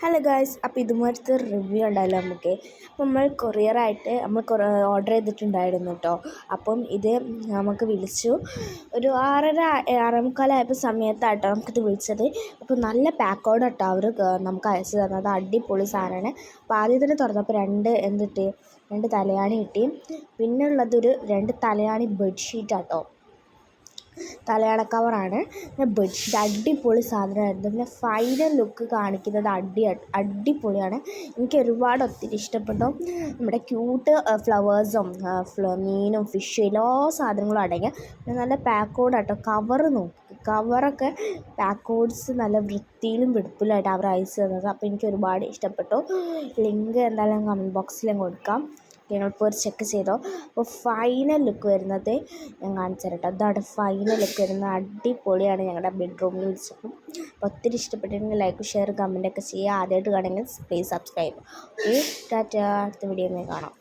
Hello guys, അപ്പോൾ ഇതുമാതിരത്തെ review ഉണ്ടായല്ലോ നമുക്ക്. നമ്മൾ കൊറിയറായിട്ട് നമ്മൾ ഓർഡർ ചെയ്തിട്ടുണ്ടായിരുന്നു കേട്ടോ. അപ്പം ഇത് നമുക്ക് വിളിച്ചു ഒരു 6:30 സമയത്തായിട്ടോ നമുക്കിത് വിളിച്ചത്. അപ്പോൾ നല്ല പാക്കോഡ് കേട്ടോ അവർ നമുക്ക് അയച്ചു തന്നത്. അടിപൊളി സാധനമാണ്. അപ്പോൾ ആദ്യം തന്നെ തുറന്നപ്പോൾ രണ്ട് തലയാണി കിട്ടി. പിന്നെ ഉള്ളതൊരു 2 തലയാണി ബെഡ്ഷീറ്റാട്ടോ. തലയാണ കവറാണ്. ബെഡ്ഷീറ്റ് അടിപൊളി സാധനമായിരുന്നു. പിന്നെ ഫൈനൽ ലുക്ക് കാണിക്കുന്നത് അടിപൊളിയാണ്. എനിക്ക് ഒത്തിരി ഇഷ്ടപ്പെട്ടു. നമ്മുടെ ക്യൂട്ട് ഫ്ലവേഴ്സും മീനും ഫിഷും എല്ലാ സാധനങ്ങളും അടങ്ങിയ പിന്നെ നല്ല പാക്കോഡ് ആട്ടോ. കവറൊക്കെ പാക്കോഡ്സ് നല്ല വൃത്തിയിലും വെടുപ്പിലായിട്ട് അവർ അയച്ചു തന്നത്. അപ്പോൾ എനിക്ക് ഒരുപാട് ഇഷ്ടപ്പെട്ടു. ലിങ്ക് എന്തായാലും കമൻറ്റ് ബോക്സിലും കൊടുക്കാം. ഞങ്ങളിപ്പോൾ ഒരു ചെക്ക് ചെയ്തോ. അപ്പോൾ ഫൈനൽ ലുക്ക് വരുന്നത് ഞാൻ കാണിച്ചു തരട്ടോ. അതാണ് ഫൈനൽ ലുക്ക് വരുന്നത്. അടിപൊളിയാണ്. ഞങ്ങളുടെ ബെഡ്റൂമിൽ വെച്ചപ്പോൾ അപ്പോൾ ഒത്തിരി ഇഷ്ടപ്പെട്ടിട്ടുണ്ടെങ്കിൽ ലൈക്ക്, ഷെയർ, കമൻറ്റൊക്കെ ചെയ്യുക. ആദ്യമായിട്ട് കാണുമെങ്കിൽ പ്ലീസ് സബ്സ്ക്രൈബ്. ഓക്കെ, ടാറ്റാ. അടുത്ത വീഡിയോയിൽ കാണാം.